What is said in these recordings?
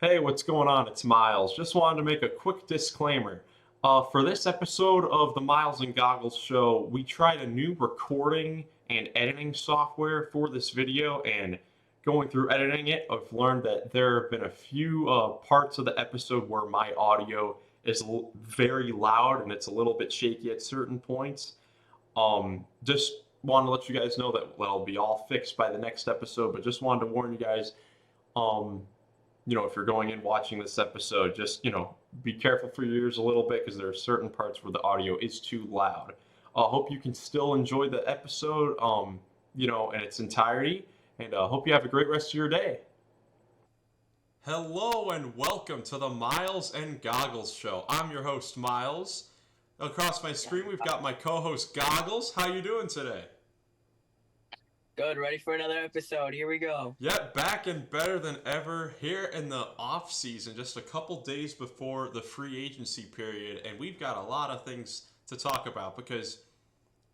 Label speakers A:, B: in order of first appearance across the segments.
A: Hey, what's going on? It's Miles. Just wanted to make a quick disclaimer. For this episode of the Miles and Goggles show, we tried a new recording and editing software for this video, and going through editing it, I've learned that there have been a few parts of the episode where my audio is very loud and it's a little bit shaky at certain points. Just wanted to let you guys know that that'll be all fixed by the next episode, but just wanted to warn you guys. Um, if you're going in watching this episode, just, be careful for your ears a little bit because there are certain parts where the audio is too loud. I hope you can still enjoy the episode, in its entirety, and hope you have a great rest of your day. Hello and welcome to the Miles and Goggles show. I'm your host, Miles. Across my screen, we've got my co-host, Goggles. How you doing today?
B: Good, ready for another episode. Here we go.
A: Yep, back and better than ever here in the off season, just a couple days before the free agency period, and we've got a lot of things to talk about because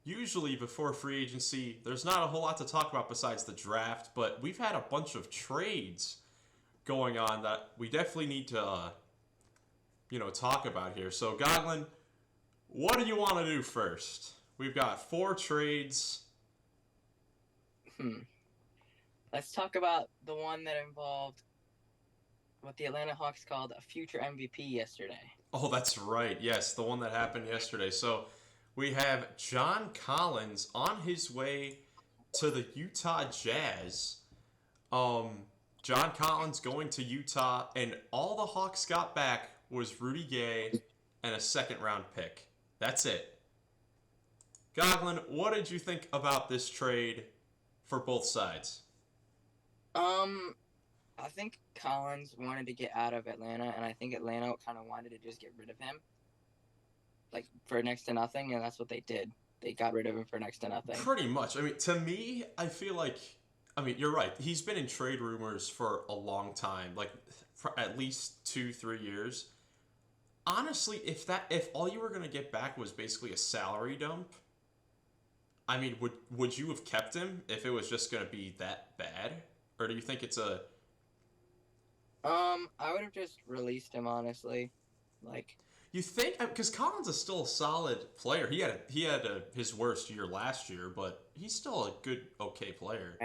A: usually before free agency, there's not a whole lot to talk about besides the draft, but we've had a bunch of trades going on that we definitely need to, talk about here. So, Godlin, what do you want to do first? We've got 4 trades.
B: Let's talk about the one that involved what the Atlanta Hawks called a future MVP yesterday.
A: Oh, that's right. Yes, the one that happened yesterday. So we have John Collins on his way to the Utah Jazz. John Collins going to Utah, and all the Hawks got back was Rudy Gay and a second-round pick. That's it. Goglin, what did you think about this trade for both sides?
B: I think Collins wanted to get out of Atlanta, and I think Atlanta kind of wanted to just get rid of him, like, for next to nothing, and that's what they did. They got rid of him for next to nothing.
A: Pretty much. I mean, to me, I feel like, you're right. He's been in trade rumors for a long time, like, for at least 2-3 years. Honestly, if all you were going to get back was basically a salary dump, would you have kept him if it was just going to be that bad? Or do you think it's a...
B: I would have just released him, honestly. Like...
A: You think? Because Collins is still a solid player. He had his worst year last year, but he's still a good, okay player.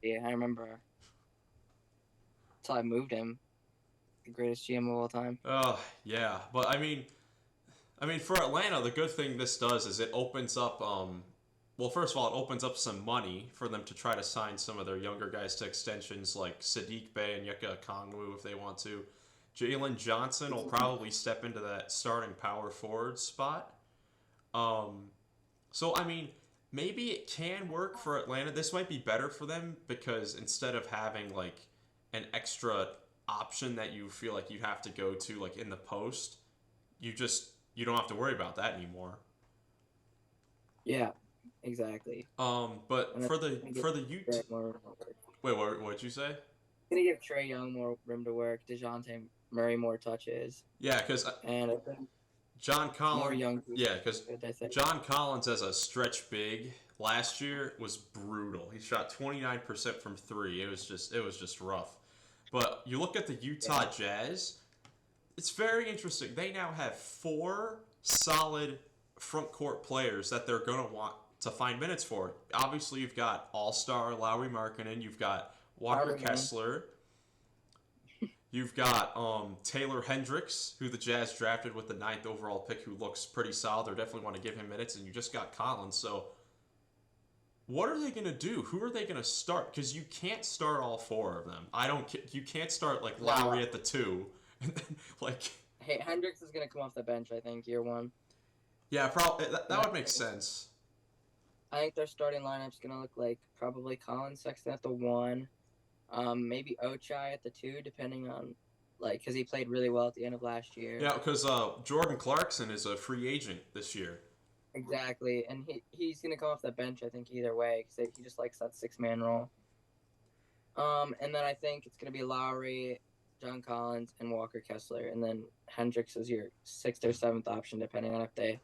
B: Yeah, I remember. Until I moved him. The greatest GM of all time.
A: Oh, yeah. But, for Atlanta, the good thing this does is it opens up... Well, first of all, it opens up some money for them to try to sign some of their younger guys to extensions like Sadiq Bey and Yuka Okongwu if they want to. Jalen Johnson will probably step into that starting power forward spot. Maybe it can work for Atlanta. This might be better for them because instead of having like an extra option that you feel like you have to go to like in the post, you don't have to worry about that anymore.
B: Yeah. Exactly.
A: But for the wait, what'd you say?
B: Gonna give Trae Young more room to work. DeJounte Murray more touches.
A: Yeah, because John Collins. Because John Collins as a stretch big last year was brutal. He shot 29% from 3. It was just rough. But you look at the Utah Jazz. It's very interesting. They now have 4 solid front court players that they're gonna want to find minutes for. Obviously, you've got All-Star Lauri Markkanen, you've got Walker Kessler, you've got Taylor Hendricks, who the Jazz drafted with the 9th overall pick, who looks pretty solid. They definitely want to give him minutes, and you just got Collins. So, what are they going to do? Who are they going to start? Because you can't start all 4 of them. You can't start like Lowry at the 2, and then like.
B: Hey, Hendricks is going to come off the bench. I think year 1.
A: Yeah, probably that would make sense.
B: I think their starting lineup's going to look like probably Colin Sexton at the 1, maybe Ochai at the 2, depending on, because he played really well at the end of last year.
A: Yeah, because Jordan Clarkson is a free agent this year.
B: Exactly, and he's going to come off the bench, I think, either way, because he just likes that 6-man role. And then I think it's going to be Lowry, John Collins, and Walker Kessler, and then Hendricks is your 6th or 7th option, depending on if they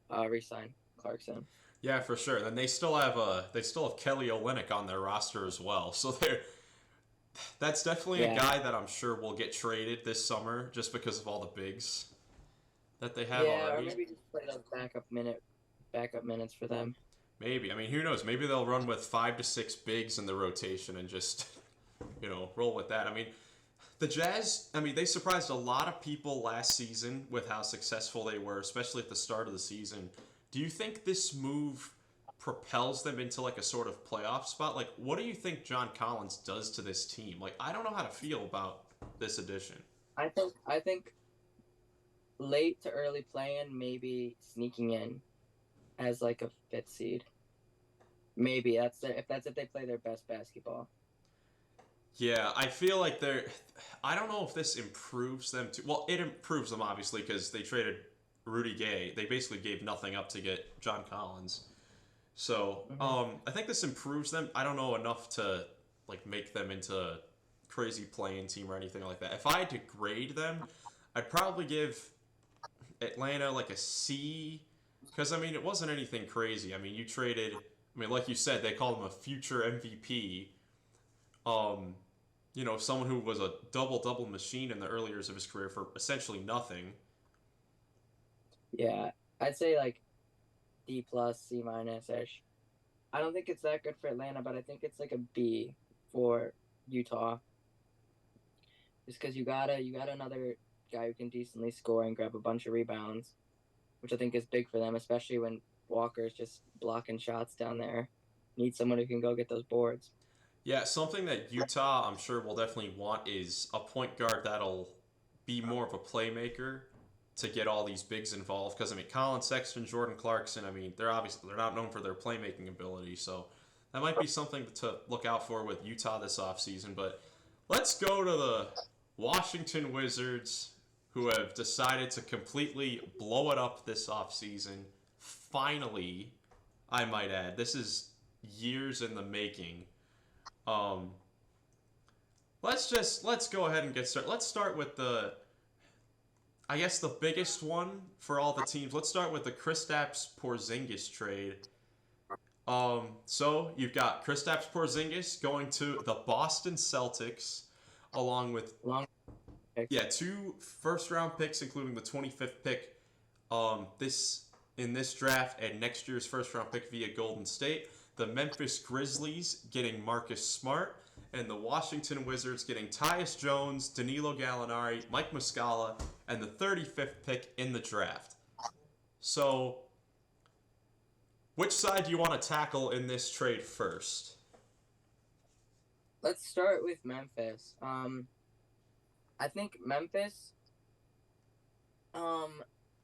B: re-sign Clarkson.
A: Yeah, for sure. And they still have Kelly Olynyk on their roster as well. So That's definitely a guy that I'm sure will get traded this summer just because of all the bigs that they have already.
B: Or maybe just play those backup minutes for them.
A: Maybe. I mean, who knows? Maybe they'll run with 5 to 6 bigs in the rotation and just, roll with that. I mean, the Jazz, they surprised a lot of people last season with how successful they were, especially at the start of the season. Do you think this move propels them into like a sort of playoff spot? Like, what do you think John Collins does to this team? Like, I don't know how to feel about this addition.
B: I think late to early play-in, maybe sneaking in as like a 5th seed. Maybe if they play their best basketball.
A: Yeah, I feel like I don't know if this improves them too. Well, it improves them obviously because they traded Rudy Gay. They basically gave nothing up to get John Collins. So, I think this improves them. I don't know enough to like make them into a crazy playing team or anything like that. If I had to grade them, I'd probably give Atlanta like a C because it wasn't anything crazy. You traded. Like you said, they called him a future MVP. Someone who was a double machine in the early years of his career for essentially nothing.
B: Yeah, I'd say like D+, C- ish. I don't think it's that good for Atlanta, but I think it's like a B for Utah. Just because you got another guy who can decently score and grab a bunch of rebounds, which I think is big for them, especially when Walker's just blocking shots down there. Need someone who can go get those boards.
A: Yeah, something that Utah, I'm sure, will definitely want is a point guard that'll be more of a playmaker to get all these bigs involved. Because, Colin Sexton, Jordan Clarkson, they're not known for their playmaking ability. So that might be something to look out for with Utah this offseason. But let's go to the Washington Wizards, who have decided to completely blow it up this offseason. Finally, I might add. This is years in the making. Let's go ahead and get started. Let's start with the biggest one for all the teams. Let's start with the Kristaps Porzingis trade. So you've got Kristaps Porzingis going to the Boston Celtics, along with 2 first-round picks, including the 25th pick. In this draft and next year's first-round pick via Golden State. The Memphis Grizzlies getting Marcus Smart, and the Washington Wizards getting Tyus Jones, Danilo Gallinari, Mike Muscala, and the 35th pick in the draft. So, which side do you want to tackle in this trade first?
B: Let's start with Memphis. I think Memphis.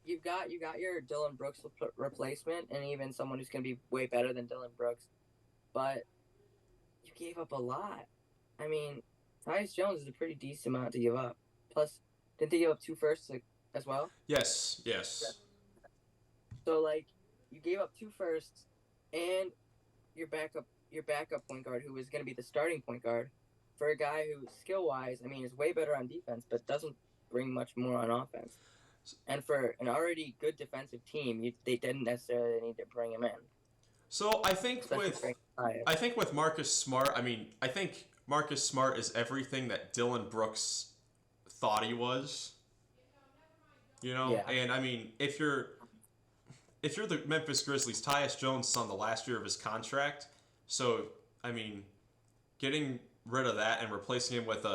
B: You got your Dillon Brooks replacement, and even someone who's going to be way better than Dillon Brooks, but you gave up a lot. Tyus Jones is a pretty decent amount to give up. Plus, didn't they give up 2 firsts as well?
A: Yes.
B: So, you gave up 2 firsts, and your backup point guard, who is going to be the starting point guard, for a guy who, skill-wise, is way better on defense, but doesn't bring much more on offense. And for an already good defensive team, they didn't necessarily need to bring him in.
A: So I think with Marcus Smart, I think Marcus Smart is everything that Dillon Brooks thought he was. Yeah. And if you're the Memphis Grizzlies, Tyus Jones is on the last year of his contract. So getting rid of that and replacing him with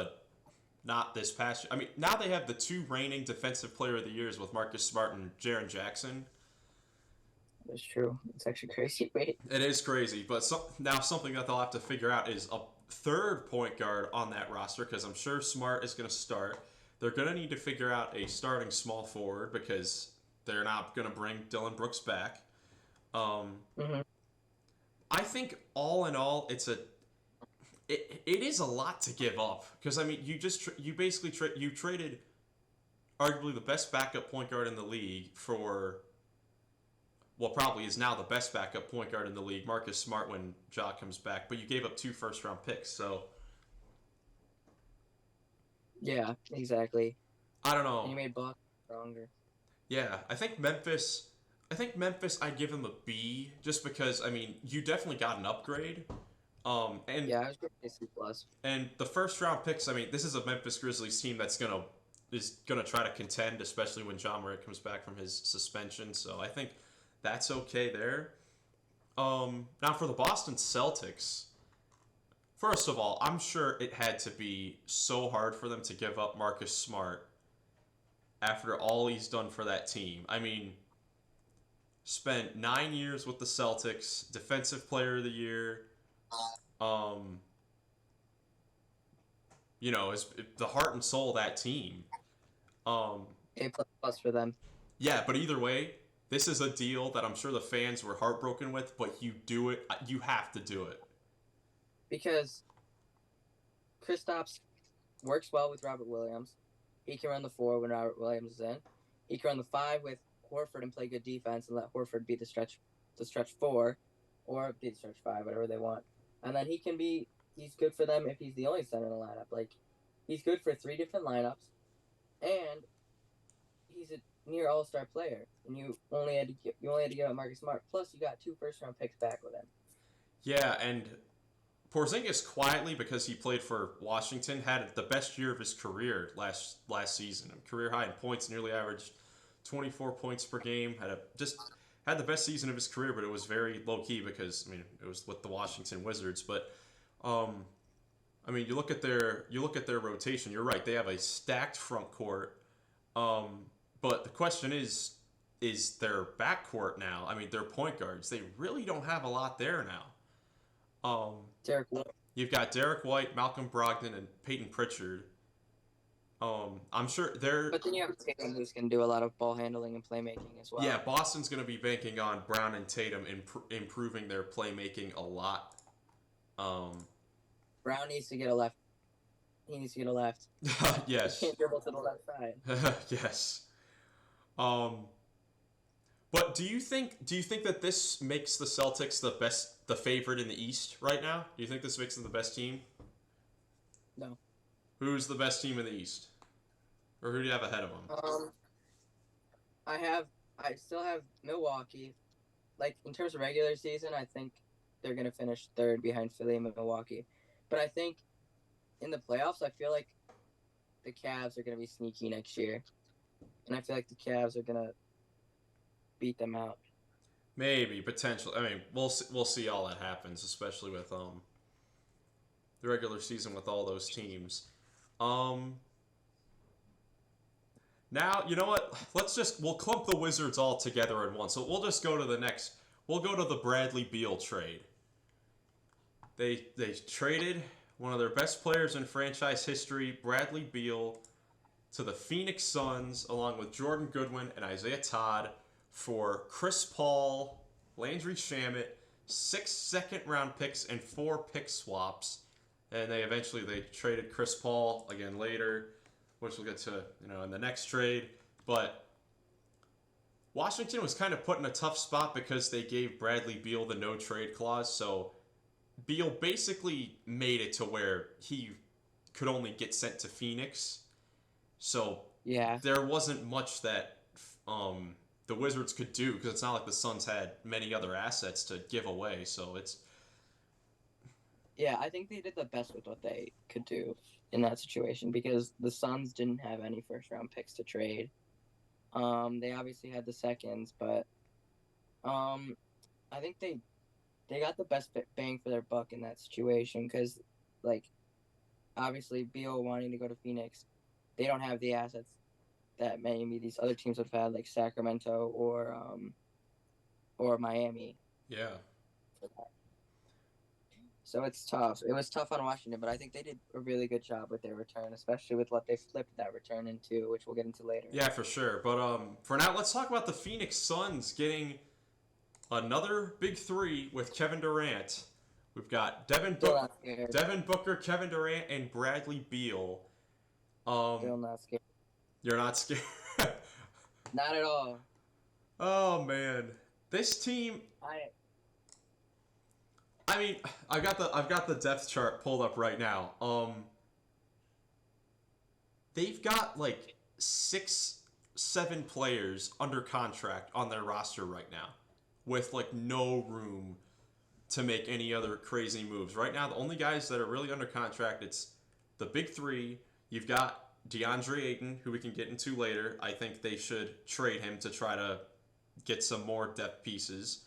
A: not this past year. Now they have the 2 reigning Defensive Player of the Years with Marcus Smart and Jaren Jackson.
B: That's true. It's actually crazy. Wait.
A: It is crazy, but now something that they'll have to figure out is a 3rd point guard on that roster, because I'm sure Smart is going to start. They're going to need to figure out a starting small forward because they're not going to bring Dillon Brooks back. I think all in all, it is a lot to give up, because you basically traded arguably the best backup point guard in the league for probably is now the best backup point guard in the league, Marcus Smart, when Ja comes back, but you gave up 2 first-round picks, so
B: yeah, exactly.
A: I don't know.
B: And you made Boston stronger.
A: Yeah, I think Memphis, I'd give them a B, just because, you definitely got an upgrade,
B: Yeah, I was going to say C+.
A: And the first round picks, I mean, this is a Memphis Grizzlies team that's gonna try to contend, especially when John Morant comes back from his suspension. So I think that's okay there. Now for the Boston Celtics, first of all, I'm sure it had to be so hard for them to give up Marcus Smart after all he's done for that team. I mean, spent 9 years with the Celtics, Defensive Player of the Year. Um, is the heart and soul of that team. Um,
B: A++ for them.
A: yeah, but either way, this is a deal that I'm sure the fans were heartbroken with, but you do it. You have to do it.
B: Because Kristaps works well with Robert Williams. He can run the 4 when Robert Williams is in. He can run the 5 with Horford and play good defense and let Horford be the stretch 4 or be the stretch 5, whatever they want. And then he's good for them if he's the only center in the lineup. Like, he's good for 3 different lineups, and he's a near all-star player. And you only had to give up Marcus Smart. Plus, you got 2 first-round picks back with him.
A: Yeah, and Porzingis quietly, because he played for Washington, had the best year of his career last season. Career high in points, nearly averaged 24 points per game. Had the best season of his career, but it was very low key because it was with the Washington Wizards. But you look at their rotation. You're right; they have a stacked front court. But the question is their backcourt now? I mean, their point guards. They really don't have a lot there now.
B: Derek White.
A: You've got Derek White, Malcolm Brogdon, and Peyton Pritchard. I'm sure they're.
B: But then you have Tatum, who's going to do a lot of ball handling and playmaking as well.
A: Yeah, Boston's going to be banking on Brown and Tatum improving their playmaking a lot.
B: Brown needs to get a left. He needs to get a left.
A: Yes.
B: He can't dribble to the left side.
A: Yes. But do you think that this makes the Celtics the favorite in the East right now? Do you think this makes them the best team?
B: No.
A: Who's the best team in the East? Or who do you have ahead of them?
B: I still have Milwaukee. Like, in terms of regular season, I think they're going to finish third behind Philly and Milwaukee. But I think in the playoffs, I feel like the Cavs are going to be sneaky next year. And I feel like the Cavs are going to beat them out.
A: Maybe, potentially. I mean, we'll see all that happens, especially with the regular season with all those teams. Now, you know what? We'll clump the Wizards all together in one. So we'll just go to the next. We'll go to the Bradley Beal trade. They traded one of their best players in franchise history, Bradley Beal, to the Phoenix Suns, along with Jordan Goodwin and Isaiah Todd, for Chris Paul, Landry Shamet, 6 second-round picks, and 4 pick swaps. And they traded Chris Paul again later, which we'll get to in the next trade. But Washington was kind of put in a tough spot because they gave Bradley Beal the no-trade clause. So Beal basically made it to where he could only get sent to Phoenix. So
B: yeah,
A: there wasn't much that the Wizards could do, because it's not like the Suns had many other assets to give away. So it's...
B: Yeah, I think they did the best with what they could do in that situation, because the Suns didn't have any first-round picks to trade. They obviously had the seconds, but I think they got the best bang for their buck in that situation, because, like, obviously Beal wanting to go to Phoenix, they don't have the assets that maybe these other teams would have had, like Sacramento or Miami.
A: Yeah.
B: So it's tough. It was tough on Washington, but I think they did a really good job with their return, especially with what they flipped that return into, which we'll get into later.
A: Yeah, for sure. But for now, let's talk about the Phoenix Suns getting another big three with Kevin Durant. We've got Devin Booker, Kevin Durant, and Bradley Beal.
B: Still not scared.
A: You're not scared?
B: Not at all.
A: Oh, man. This team... I mean, I've got the depth chart pulled up right now. They've got like 6-7 players under contract on their roster right now, with like no room to make any other crazy moves. Right now, the only guys that are really under contract, it's the big three. You've got DeAndre Ayton, who we can get into later. I think they should trade him to try to get some more depth pieces.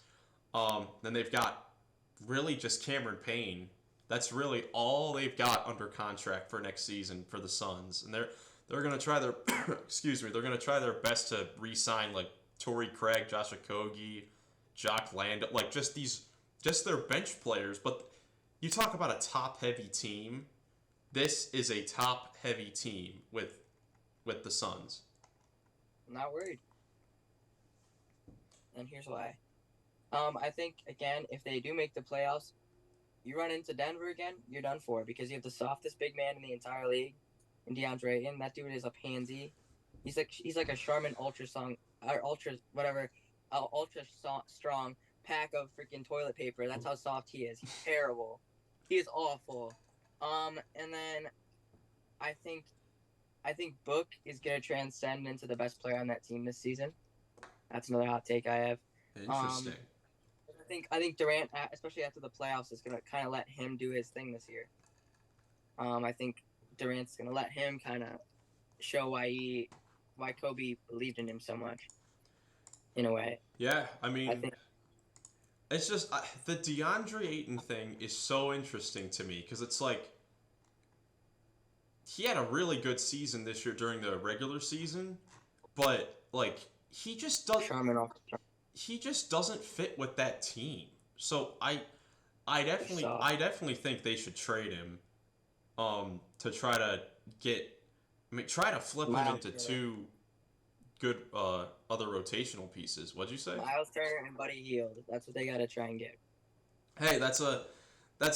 A: Then they've got really just Cameron Payne. That's really all they've got under contract for next season for the Suns, and they're gonna try their they're gonna try their best to re-sign like Torrey Craig, Josh Okogie, Jock Land, like just their bench players. But you talk about a top-heavy team. This is a top-heavy team with the Suns.
B: I'm not worried. And here's why. I think, again, if they do make the playoffs, you run into Denver again, you're done for because you have the softest big man in the entire league in DeAndre Ayton. That dude is a pansy. He's like a Charmin ultra strong pack of freaking toilet paper. That's how soft he is. He's terrible. He is awful. And then I think Book is gonna transcend into the best player on that team this season. That's another hot take I have.
A: Interesting.
B: I think Durant, especially after the playoffs, is gonna kind of let him do his thing this year. I think Durant's gonna let him kind of show why Kobe believed in him so much. In a way.
A: Yeah, I mean, it's just the DeAndre Ayton thing is so interesting to me because it's like he had a really good season this year during the regular season, but like he just doesn't fit with that team. So I definitely think they should trade him to try to flip him into two good other rotational pieces. What'd you say?
B: Miles Turner and Buddy Hield. That's what they got to try and get.
A: Hey, that's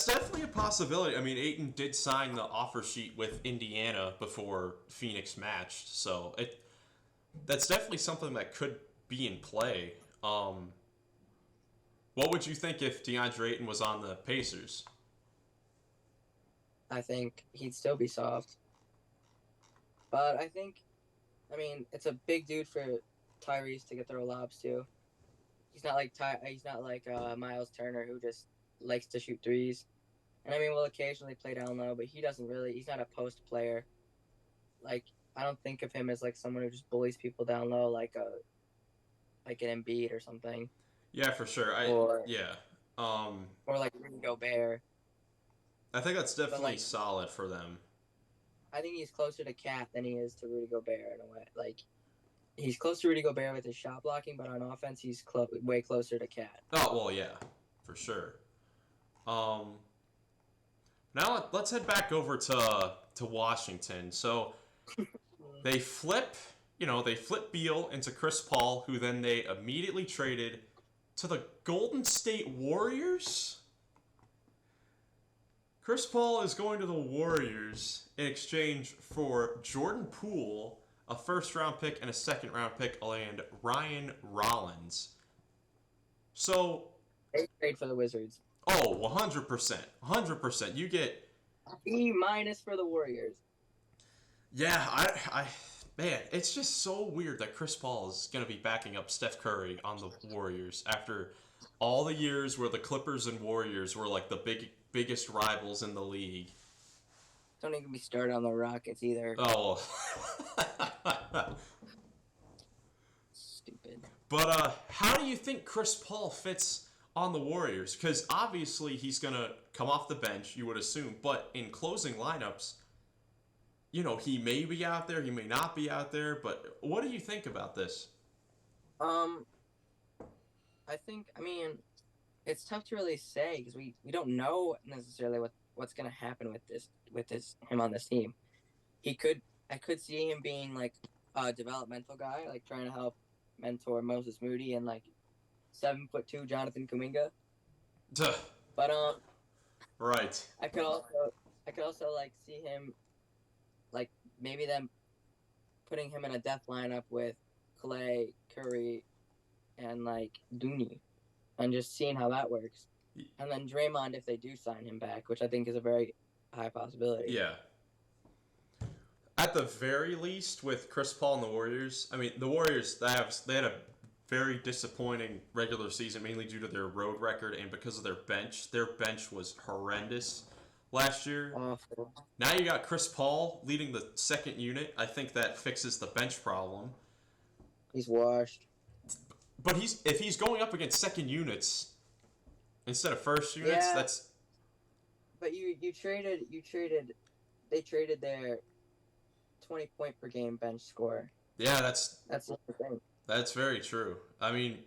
A: definitely a possibility. I mean, Ayton did sign the offer sheet with Indiana before Phoenix matched, so that's definitely something that could be in play. What would you think if DeAndre Ayton was on the Pacers?
B: I think he'd still be soft. But it's a big dude for Tyrese to get throw lobs to. He's not like Miles Turner, who just likes to shoot threes. And we'll occasionally play down low, but he's not a post player. Like, I don't think of him as like someone who just bullies people down low like an Embiid or something.
A: Yeah, for sure.
B: Or like Rudy Gobert.
A: I think that's definitely solid for them.
B: I think he's closer to Cat than he is to Rudy Gobert in a way. Like, he's close to Rudy Gobert with his shot blocking, but on offense, he's way closer to Cat.
A: Oh, well, yeah, for sure. Now let's head back over to Washington. So they flip Beal into Chris Paul, who then they immediately traded to the Golden State Warriors. Chris Paul is going to the Warriors in exchange for Jordan Poole, a first-round pick, and a second-round pick, and Ryan Rollins. So
B: they trade for the Wizards.
A: Oh, 100%. 100%. You get
B: E- for the Warriors.
A: Yeah, man, it's just so weird that Chris Paul is going to be backing up Steph Curry on the Warriors after all the years where the Clippers and Warriors were like the biggest rivals in the league.
B: Don't even be started on the Rockets either.
A: Oh.
B: Stupid.
A: But how do you think Chris Paul fits on the Warriors? Because obviously he's going to come off the bench, you would assume. But in closing lineups, he may be out there, he may not be out there. But what do you think about this?
B: It's tough to really say because we don't know necessarily what's going to happen with him on this team. I could see him being like a developmental guy, like trying to help mentor Moses Moody and like 7'2" Jonathan Kuminga.
A: Duh.
B: But
A: right.
B: I could also like see him like maybe them putting him in a death lineup with Clay, Curry, and like Dooney, and just seeing how that works. And then Draymond if they do sign him back, which I think is a very high possibility.
A: Yeah. At the very least, with Chris Paul and the Warriors, the Warriors they had a very disappointing regular season, mainly due to their road record and because of their bench. Their bench was horrendous last year.
B: Awful.
A: Now you got Chris Paul leading the second unit. I think that fixes the bench problem.
B: He's washed.
A: But if he's going up against second units instead of first units, that's.
B: But they traded their 20-point per game bench score.
A: Yeah, that's
B: the thing.
A: That's very true. I mean,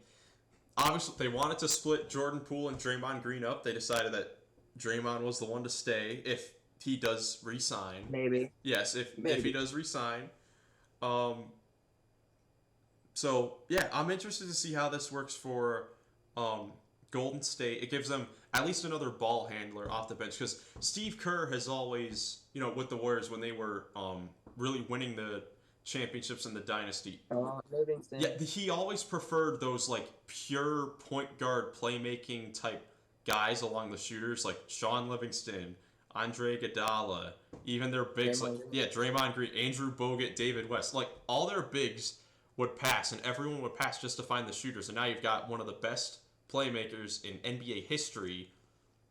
A: obviously they wanted to split Jordan Poole and Draymond Green up. They decided that Draymond was the one to stay if he does resign.
B: Maybe.
A: Yes, if he does resign. So yeah, I'm interested to see how this works for Golden State. It gives them at least another ball handler off the bench because Steve Kerr has always, with the Warriors when they were really winning the championships in the dynasty.
B: Livingston.
A: Yeah, he always preferred those like pure point guard playmaking type guys along the shooters like Sean Livingston, Andre Iguodala, even their bigs Draymond Green, Andrew Bogut, David West. Like all their bigs would pass and everyone would pass just to find the shooters. And now you've got one of the best playmakers in NBA history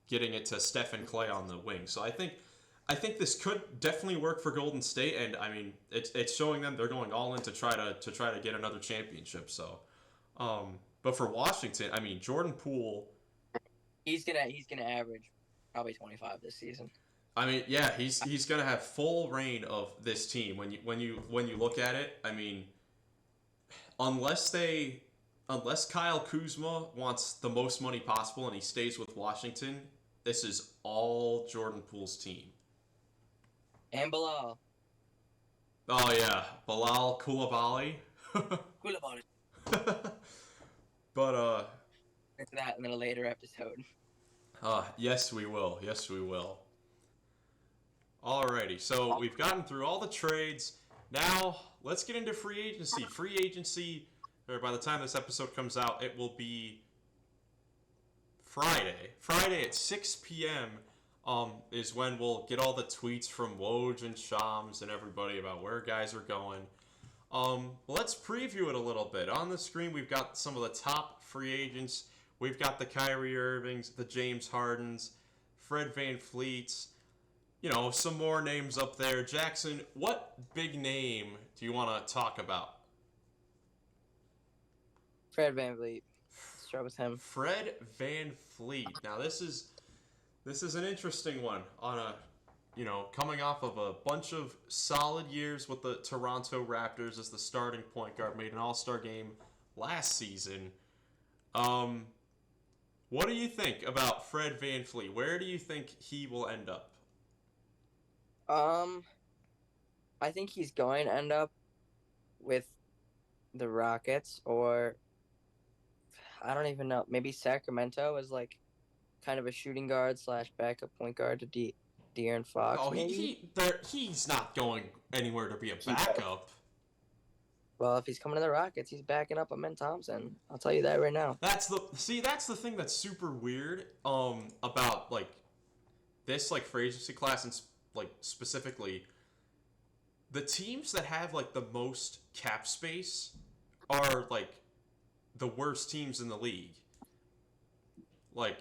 A: getting it to Steph and Clay on the wing. So I think this could definitely work for Golden State, and I mean it's showing them they're going all in to try to get another championship. So, but for Washington, I mean Jordan Poole,
B: he's gonna average probably 25 this season.
A: I mean, yeah, he's gonna have full reign of this team when you look at it. I mean, unless Kyle Kuzma wants the most money possible and he stays with Washington, this is all Jordan Poole's team.
B: And Bilal.
A: Oh yeah, Bilal Coulibaly.
B: Coulibaly.
A: But
B: into that in a later episode.
A: Yes we will. Yes we will. Alrighty, so we've gotten through all the trades. Now let's get into free agency. Free agency, or by the time this episode comes out, it will be Friday at 6 p.m. Is when we'll get all the tweets from Woj and Shams and everybody about where guys are going. Let's preview it a little bit. On the screen, we've got some of the top free agents. We've got the Kyrie Irvings, the James Hardens, Fred VanVleets, some more names up there. Jackson, what big name do you want to talk about?
B: Fred VanVleet. Let's start with him.
A: Fred VanVleet. Now, this is an interesting one on a, coming off of a bunch of solid years with the Toronto Raptors as the starting point guard, made an All-Star game last season. What do you think about Fred VanVleet? Where do you think he will end up?
B: I think he's going to end up with the Rockets, or I don't even know. Maybe Sacramento is like kind of a shooting guard / backup point guard to De'Aaron Fox.
A: Oh, he's not going anywhere to be a backup.
B: Well, if he's coming to the Rockets, he's backing up Amen Thompson. I'll tell you that right now.
A: That's the thing that's super weird about like this like free agency class and like specifically the teams that have like the most cap space are like the worst teams in the league. Like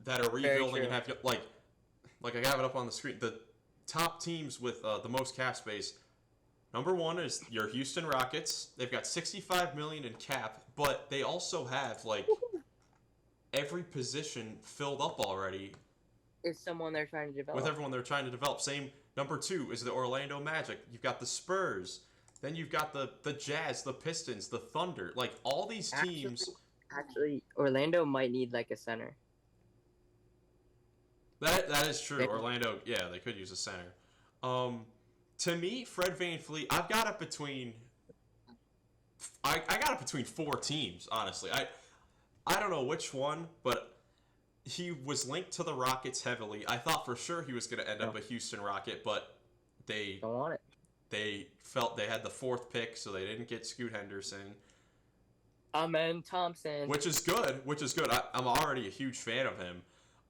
A: that are rebuilding and have like I have it up on the screen. The top teams with the most cap space. Number one is your Houston Rockets. They've got $65 million in cap, but they also have like every position filled up already.
B: It's someone they're trying to develop.
A: With everyone they're trying to develop. Same. Number two is the Orlando Magic. You've got the Spurs. Then you've got the Jazz, the Pistons, the Thunder. Like all these teams.
B: Actually, Orlando might need like a center.
A: That is true. Orlando, yeah, they could use a center. To me, Fred VanVleet, I've got it between. I got it between four teams. Honestly, I don't know which one, but he was linked to the Rockets heavily. I thought for sure he was going to end up a Houston Rocket, but they
B: don't want it.
A: They felt they had the fourth pick, so they didn't get Scoot Henderson.
B: Amen Thompson.
A: Which is good. I'm already a huge fan of him.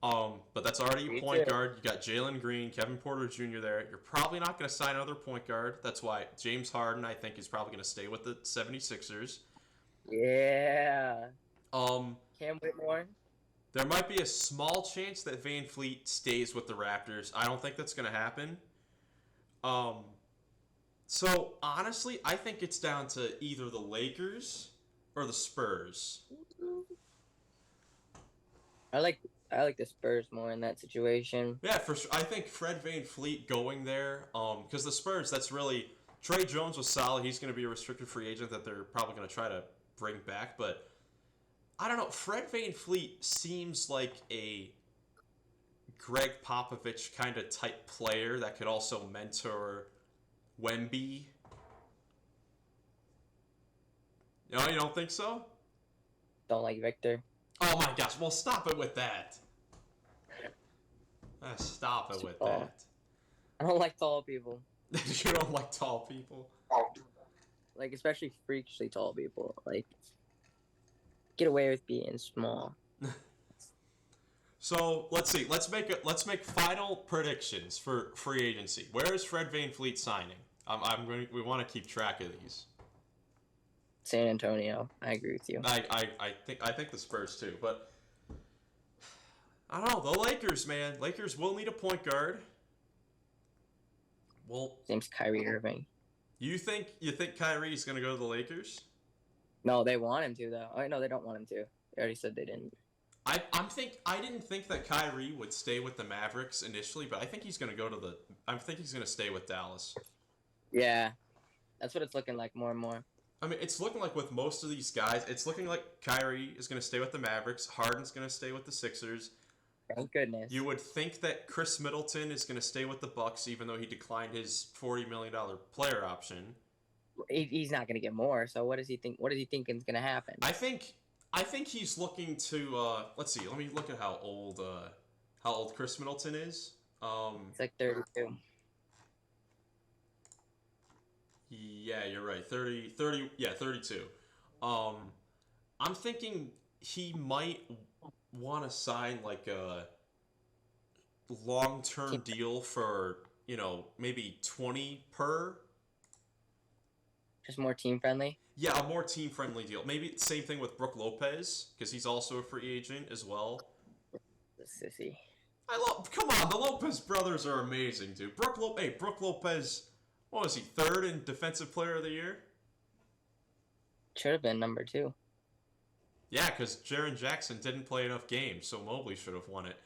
A: But that's already a point guard. You got Jalen Green, Kevin Porter Jr. there. You're probably not going to sign another point guard. That's why James Harden, I think, is probably going to stay with the 76ers.
B: Yeah.
A: Um,
B: Cam Whitmore.
A: there might be a small chance that Van Fleet stays with the Raptors. I don't think that's going to happen. Um, so honestly, I think it's down to either the Lakers or the Spurs.
B: I like I like the Spurs more in that situation.
A: Yeah, for sure. I think Fred Van Fleet going there, because the Spurs, that's really Trey Jones was solid. He's going to be a restricted free agent that they're probably going to try to bring back, but I don't know. Fred Van Fleet seems like a Greg Popovich kind of type player that could also mentor Wemby. No, you don't think so?
B: Don't like Victor.
A: Oh my gosh! Well, stop it with that. Stop it with that.
B: I don't like tall people.
A: You don't like tall people?
B: Like, especially freakishly tall people. Like, get away with being small.
A: So let's see. Let's make final predictions for free agency. Where is Fred VanVleet signing? We want to keep track of these.
B: San Antonio. I agree with you.
A: I think the Spurs too, but I don't know. The Lakers, man. Lakers will need a point guard. Well,
B: name's Kyrie Irving.
A: You think Kyrie's gonna go to the Lakers?
B: No, they want him to though. Oh, no, they don't want him to. They already said they didn't.
A: I didn't think that Kyrie would stay with the Mavericks initially, but I think he's gonna stay with Dallas.
B: Yeah, that's what it's looking like more and more.
A: I mean, it's looking like with most of these guys, it's looking like Kyrie is gonna stay with the Mavericks. Harden's gonna stay with the Sixers.
B: Thank goodness.
A: You would think that Chris Middleton is going to stay with the Bucks, even though he declined his $40 million player option.
B: He's not going to get more. So what does he think? What is he thinking is going to happen?
A: I think he's looking to. Let's see. Let me look at how old Chris Middleton is.
B: It's like 32.
A: Yeah, you're right. 30. Yeah, 32. I'm thinking he might want to sign like a long-term deal for, maybe 20 per.
B: Just more team-friendly?
A: Yeah, a more team-friendly deal. Maybe same thing with Brook Lopez, because he's also a free agent as well.
B: The sissy.
A: Come on, the Lopez brothers are amazing, dude. Brook Lopez, what was he, third in Defensive Player of the Year?
B: Should have been number 2.
A: Yeah, because Jaren Jackson didn't play enough games, so Mobley should have won it.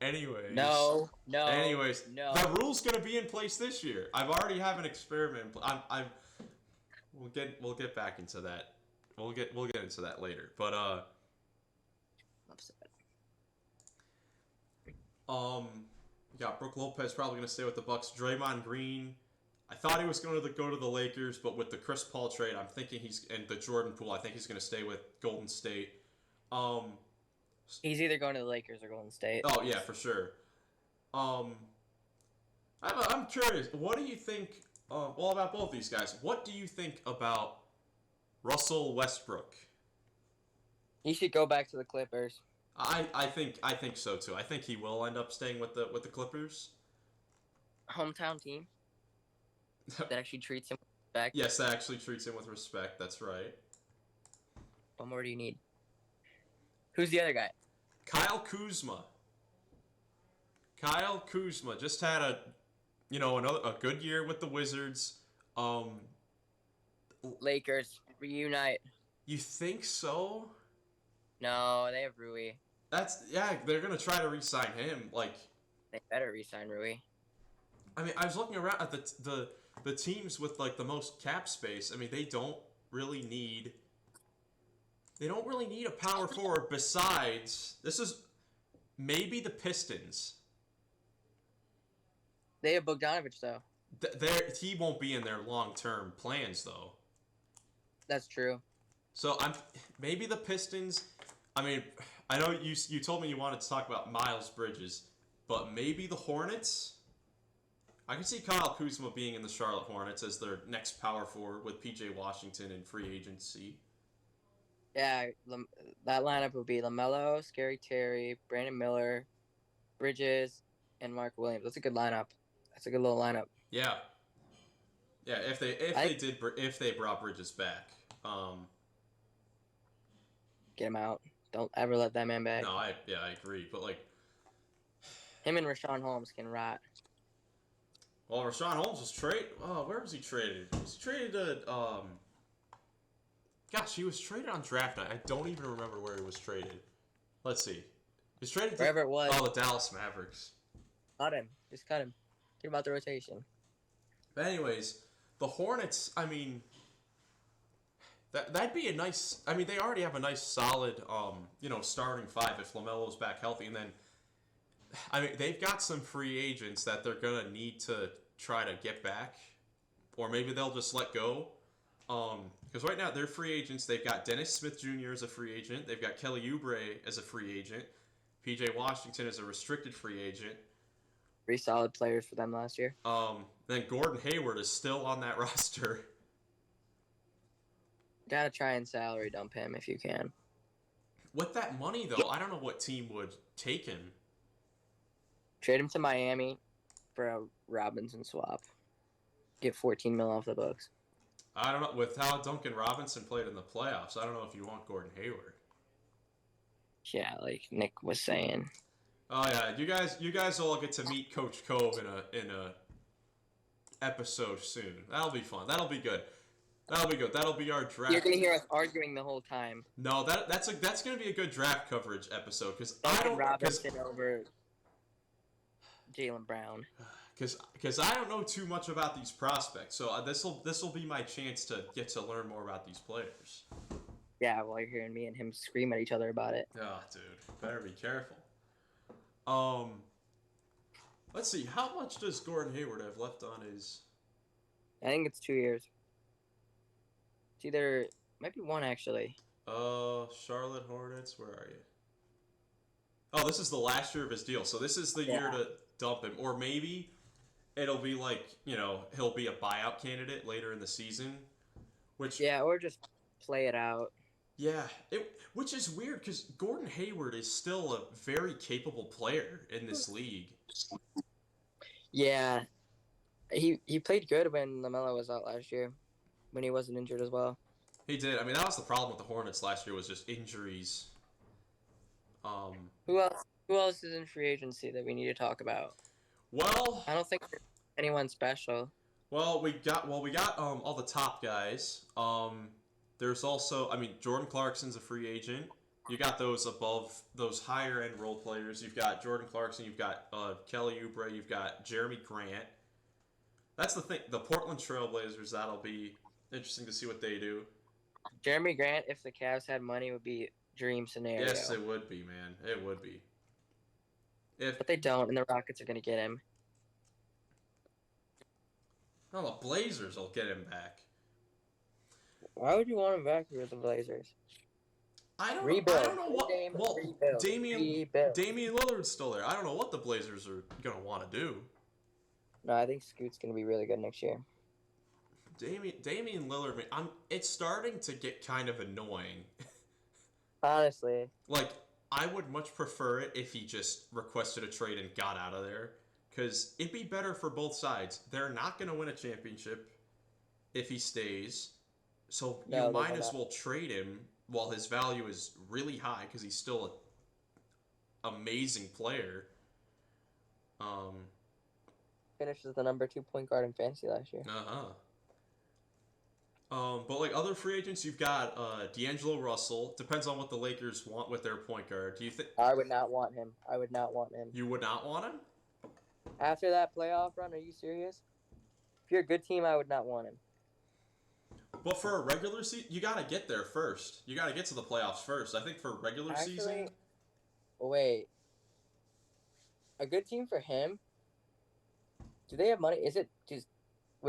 A: Anyways.
B: No.
A: The rule's gonna be in place this year. I've already have an experiment. We'll get back into that. We'll get into that later. But yeah, Brook Lopez probably gonna stay with the Bucks. Draymond Green, I thought he was going to go to the Lakers, but with the Chris Paul trade, I'm thinking and the Jordan Poole, I think he's going to stay with Golden State.
B: He's either going to the Lakers or Golden State.
A: Oh yeah, for sure. I'm curious. What do you think? About both these guys, what do you think about Russell Westbrook?
B: He should go back to the Clippers.
A: I think so too. I think he will end up staying with the Clippers.
B: Hometown team. That actually treats him with respect.
A: Yes, that actually treats him with respect. That's right.
B: What more do you need? Who's the other guy?
A: Kyle Kuzma. Kyle Kuzma just had a good year with the Wizards.
B: Lakers reunite.
A: You think so?
B: No, they have Rui.
A: They're gonna try to re-sign him.
B: They better re-sign Rui.
A: I mean, I was looking around at the teams with the most cap space. I mean, they don't really need a power forward besides this is maybe the Pistons.
B: They have Bogdanovich though.
A: He won't be in their long-term plans though.
B: That's true.
A: So maybe the Pistons. I mean, I know you told me you wanted to talk about Miles Bridges, but maybe the Hornets. I can see Kyle Kuzma being in the Charlotte Hornets as their next power forward with PJ Washington in free agency.
B: Yeah, that lineup would be LaMelo, Scary Terry, Brandon Miller, Bridges, and Mark Williams. That's a good lineup. That's a good little lineup.
A: Yeah. Yeah, if they brought Bridges back.
B: get him out. Don't ever let that man back.
A: No, I agree. But like,
B: him and Rashawn Holmes can rot.
A: Well, Rashawn Holmes was traded. Oh, where was he traded? Was he traded to? Gosh, he was traded on draft night. I don't even remember where he was traded. Let's see. He was traded
B: wherever it was.
A: Oh, the Dallas Mavericks.
B: Cut him. Just cut him. Think about the rotation.
A: But anyways, the Hornets. I mean, that'd be a nice. I mean, they already have a nice, solid, starting five if LaMelo's back healthy, and then. I mean, they've got some free agents that they're gonna need to try to get back, or maybe they'll just let go. Because right now they're free agents. They've got Dennis Smith Jr. as a free agent. They've got Kelly Oubre as a free agent. P.J. Washington as a restricted free agent.
B: 3 solid players for them last year.
A: Then Gordon Hayward is still on that roster.
B: Gotta try and salary dump him if you can.
A: With that money, though, I don't know what team would take him.
B: Trade him to Miami for a Robinson swap. Get $14 million off the books.
A: I don't know. With how Duncan Robinson played in the playoffs, I don't know if you want Gordon Hayward.
B: Yeah, like Nick was saying.
A: Oh yeah, you guys all get to meet Coach Cove in a episode soon. That'll be fun. That'll be good. That'll be our draft.
B: You're gonna hear us arguing the whole time.
A: No, that's gonna be a good draft coverage episode because
B: Robinson over Jaylen Brown.
A: Because I don't know too much about these prospects, so this will be my chance to get to learn more about these players.
B: Yeah, well, you're hearing me and him scream at each other about it.
A: Oh, dude, better be careful. Let's see, how much does Gordon Hayward have left on his?
B: I think it's 2 years. It's either might be 1 actually.
A: Charlotte Hornets, where are you? Oh, this is the last year of his deal, so this is the year to dump him, or maybe it'll be like, he'll be a buyout candidate later in the season, which
B: or just play it out.
A: Yeah, which is weird because Gordon Hayward is still a very capable player in this league.
B: Yeah, he played good when LaMelo was out last year, when he wasn't injured as well.
A: He did. I mean, that was the problem with the Hornets last year was just injuries.
B: Who else is in free agency that we need to talk about?
A: Well,
B: I don't think there's anyone special.
A: Well, we got all the top guys. There's also, I mean, Jordan Clarkson's a free agent. You got those above, those higher end role players. You've got Jordan Clarkson. You've got Kelly Oubre. You've got Jeremy Grant. That's the thing. The Portland Trailblazers. That'll be interesting to see what they do.
B: Jeremy Grant, if the Cavs had money, would be dream scenario.
A: Yes, it would be, man. It would be.
B: But they don't, and the Rockets are going to get him.
A: No, the Blazers will get him back.
B: Why would you want him back here with the Blazers?
A: I don't know what. Damian Lillard's still there. I don't know what the Blazers are going to want to do.
B: No, I think Scoot's going to be really good next year.
A: Damian Lillard, it's starting to get kind of annoying.
B: Honestly.
A: Like, I would much prefer it if he just requested a trade and got out of there. Because it'd be better for both sides. They're not going to win a championship if he stays. So you might as well trade him while his value is really high because he's still an amazing player.
B: Finishes the number 2 point guard in fantasy last year.
A: But like other free agents, you've got D'Angelo Russell. Depends on what the Lakers want with their point guard. Do you think?
B: I would not want him.
A: You would not want him?
B: After that playoff run, are you serious? If you're a good team, I would not want him.
A: But for a regular season, you got to get there first. You got to get to the playoffs first. I think for regular season.
B: Wait. A good team for him? Do they have money? Would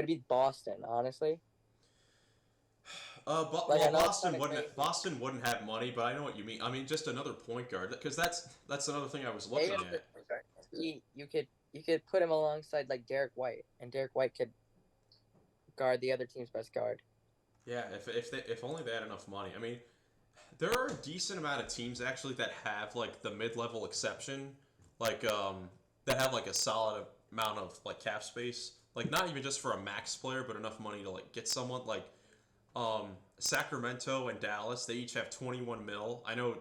B: it be Boston, honestly?
A: Boston wouldn't have money, but I know what you mean. I mean, just another point guard, because that's another thing I was looking at.
B: You could put him alongside like Derek White, and Derek White could guard the other team's best guard.
A: Yeah, if only they had enough money. I mean, there are a decent amount of teams actually that have like the mid-level exception, like that have like a solid amount of like cap space, like not even just for a max player, but enough money to like get someone like Sacramento and Dallas, they each have 21 mil. I know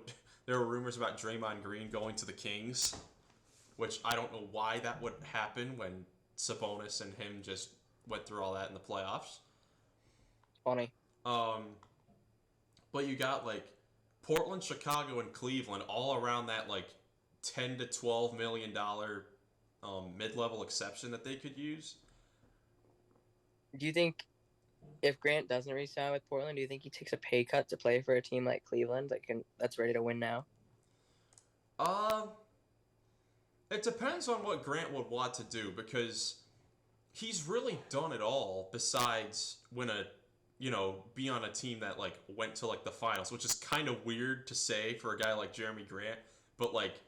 A: there were rumors about Draymond Green going to the Kings, which I don't know why that would happen when Sabonis and him just went through all that in the playoffs.
B: Funny.
A: But you got like Portland, Chicago, and Cleveland all around that like 10 to 12 million dollar mid-level exception that they could use.
B: Do you think if Grant doesn't re-sign with Portland, do you think he takes a pay cut to play for a team like Cleveland that's ready to win now?
A: It depends on what Grant would want to do because he's really done it all besides be on a team that like went to like the finals, which is kind of weird to say for a guy like Jerami Grant, but like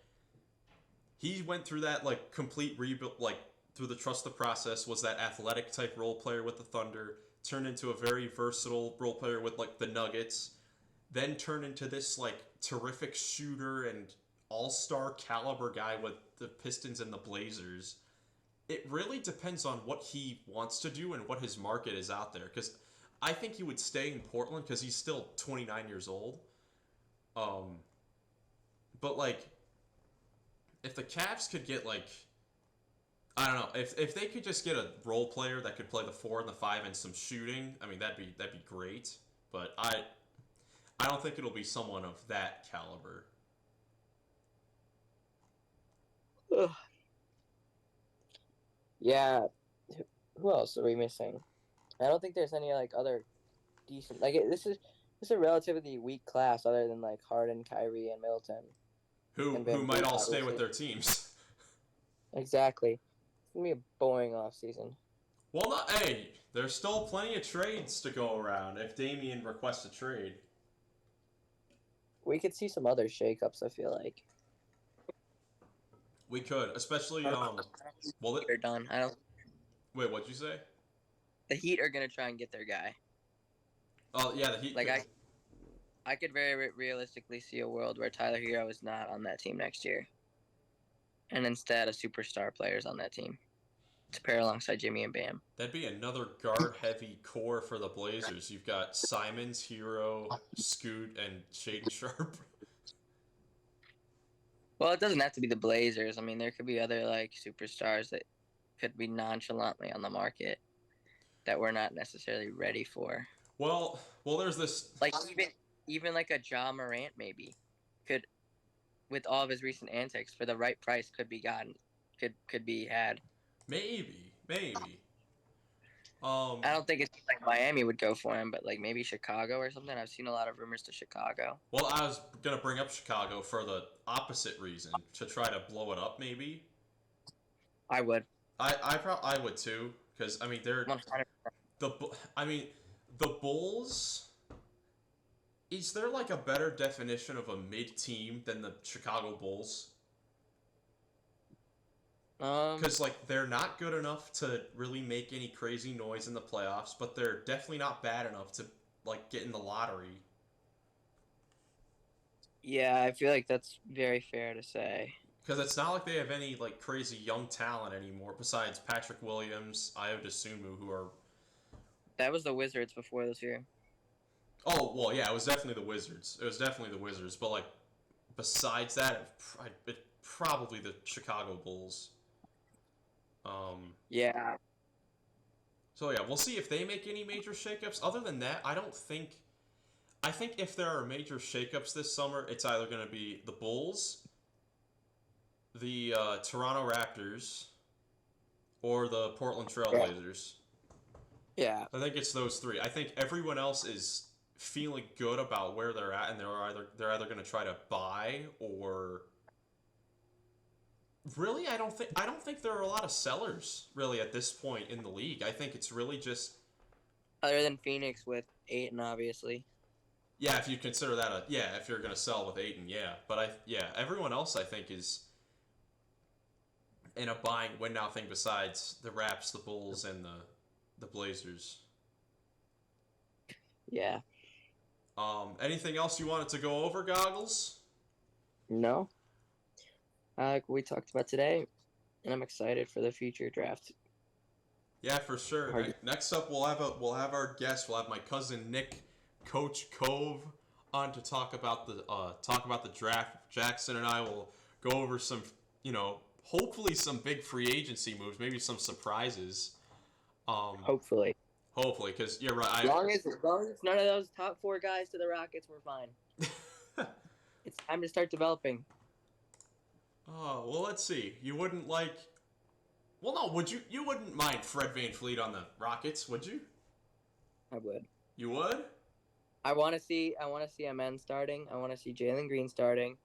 A: he went through that like complete rebuild, like through the trust the process, was that athletic type role player with the Thunder, turned into a very versatile role player with like the Nuggets, then turned into this like terrific shooter and all-star caliber guy with the Pistons and the Blazers. It really depends on what he wants to do and what his market is out there, because I think he would stay in Portland because he's still 29 years old. But like, if the Cavs could get like, I don't know, if they could just get a role player that could play the 4 and the 5 and some shooting, I mean that'd be great. But I don't think it'll be someone of that caliber.
B: Ugh. Yeah. Who else are we missing? I don't think there's any like other decent this is a relatively weak class other than like Harden, Kyrie, and Middleton.
A: Who might all stay with their teams.
B: Exactly. It's gonna be a boring off season.
A: Well, hey, there's still plenty of trades to go around if Damian requests a trade.
B: We could see some other shakeups, I feel like.
A: We could, especially
B: they're done. I don't.
A: Wait, what'd you say?
B: The Heat are gonna try and get their guy.
A: Oh yeah, the Heat.
B: Like I could very realistically see a world where Tyler Hero is not on that team next year, and instead a superstar player's on that team to pair alongside Jimmy and Bam.
A: That'd be another guard-heavy core for the Blazers. You've got Simons, Hero, Scoot, and Shaedon Sharpe.
B: Well, it doesn't have to be the Blazers. I mean, there could be other like superstars that could be nonchalantly on the market that we're not necessarily ready for.
A: Well, there's this
B: like even like a Ja Morant maybe could, with all of his recent antics, for the right price could be gotten, could be had.
A: Maybe.
B: I don't think it's like Miami would go for him, but like maybe Chicago or something. I've seen a lot of rumors to Chicago.
A: Well, I was gonna bring up Chicago for the opposite reason, to try to blow it up. Maybe.
B: I would.
A: I would too, because I mean they're
B: 100%.
A: The Bulls. Is there like a better definition of a mid-team than the Chicago Bulls? Because like they're not good enough to really make any crazy noise in the playoffs, but they're definitely not bad enough to like get in the lottery.
B: Yeah, I feel like that's very fair to say.
A: Because it's not like they have any like crazy young talent anymore, besides Patrick Williams, Ayo Dosunmu, who are.
B: That was the Wizards before this year.
A: Oh well, yeah, it was definitely the Wizards. But like, besides that, it probably the Chicago Bulls.
B: Yeah.
A: So yeah, we'll see if they make any major shakeups. Other than that, I think if there are major shakeups this summer, it's either going to be the Bulls, the Toronto Raptors, or the Portland Trailblazers.
B: Yeah.
A: I think it's those three. I think everyone else is feeling good about where they're at, and they're either going to try to buy or. Really, I don't think there are a lot of sellers really at this point in the league. I think it's really just.
B: Other than Phoenix with Ayton, obviously.
A: Yeah, if you consider that if you're going to sell with Ayton, yeah. But everyone else I think is in a buying win now thing besides the Raps, the Bulls, and the Blazers.
B: Yeah.
A: Anything else you wanted to go over, Goggles?
B: No. Like we talked about today, and I'm excited for the future draft.
A: Yeah, for sure. Next up, we'll have our guest. We'll have my cousin Nick, Coach Cove, on to talk about the draft. Jackson and I will go over some, hopefully some big free agency moves, maybe some surprises.
B: Hopefully,
A: because you're right.
B: As long as none of those top 4 guys to the Rockets, we're fine. It's time to start developing.
A: Oh, well, let's see. You wouldn't like. Well, no. Would you? You wouldn't mind Fred VanVleet on the Rockets, would you?
B: I would.
A: You would?
B: I want to see Amen starting. I want to see Jalen Green starting,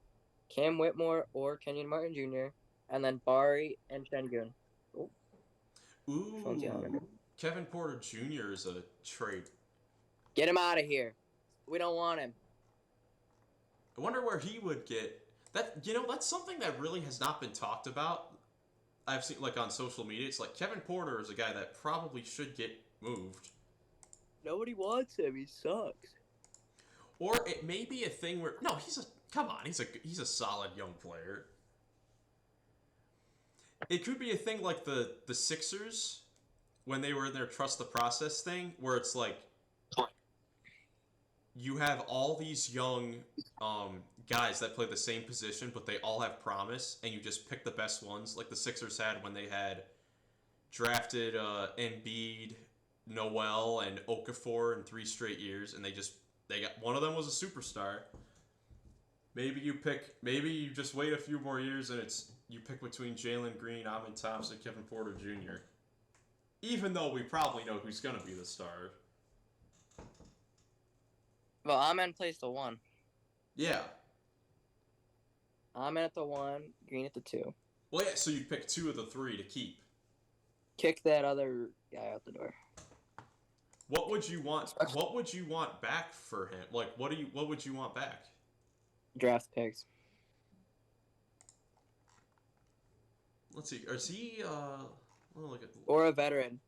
B: Cam Whitmore or Kenyon Martin Jr., and then Bari and Şengün.
A: Ooh. Kevin Porter Jr. is a trade.
B: Get him out of here. We don't want him.
A: I wonder where he would get that. That's something that really has not been talked about. I've seen on social media. It's like Kevin Porter is a guy that probably should get moved.
B: Nobody wants him. He sucks.
A: Or it may be a thing where he's a solid young player. It could be a thing like the Sixers when they were in their trust the process thing, where it's like you have all these young guys that play the same position, but they all have promise, and you just pick the best ones, like the Sixers had when they had drafted Embiid, Noel, and Okafor in 3 straight years, and they got one of them was a superstar. Maybe you just wait a few more years, and you pick between Jalen Green, Amen Thompson, Kevin Porter Jr. Even though we probably know who's gonna be the star.
B: Well, Amen plays the 1.
A: Yeah.
B: Amen at the 1, Green at the 2.
A: Well, yeah. So you pick 2 of the 3 to keep.
B: Kick that other guy out the door.
A: What would you want? What would you want back for him? What would you want back?
B: Draft picks.
A: Let's see. Is he? Look at.
B: Or a veteran.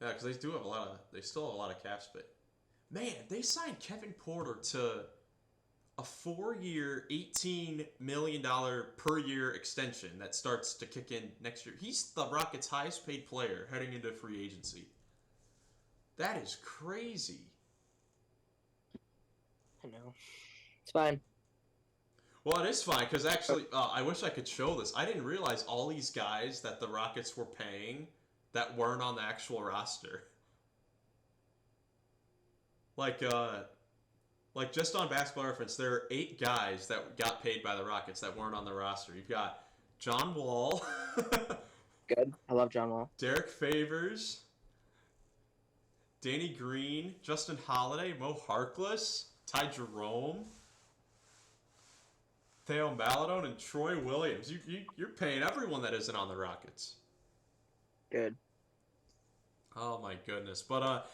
A: Yeah, because they still have a lot of cap space. Man, they signed Kevin Porter to a 4-year, $18 million per year extension that starts to kick in next year. He's the Rockets' highest paid player heading into free agency. That is crazy.
B: I know. It's fine.
A: Well, it is fine, because actually, I wish I could show this. I didn't realize all these guys that the Rockets were paying that weren't on the actual roster. Like just on Basketball Reference, there are 8 guys that got paid by the Rockets that weren't on the roster. You've got John Wall.
B: Good. I love John Wall.
A: Derek Favors. Danny Green. Justin Holiday. Mo Harkless. Ty Jerome. Theo Maledon and Troy Williams. You're paying everyone that isn't on the Rockets.
B: Good.
A: Oh my goodness. But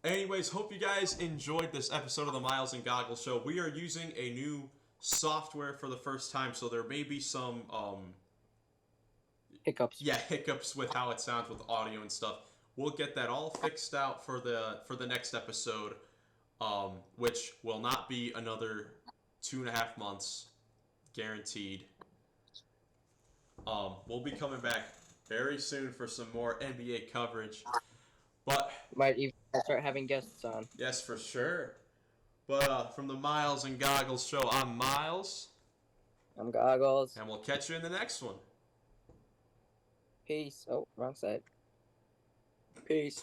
A: anyways, hope you guys enjoyed this episode of the Miles and Goggles Show. We are using a new software for the first time, so there may be some
B: hiccups.
A: Yeah, hiccups with how it sounds with audio and stuff. We'll get that all fixed out for the next episode, which will not be another 2.5 months, guaranteed. We'll be coming back very soon for some more NBA coverage. But
B: might even start having guests on.
A: Yes, for sure. But from the Miles and Goggles Show, I'm Miles.
B: I'm Goggles.
A: And we'll catch you in the next one.
B: Peace. Oh, wrong side. Peace.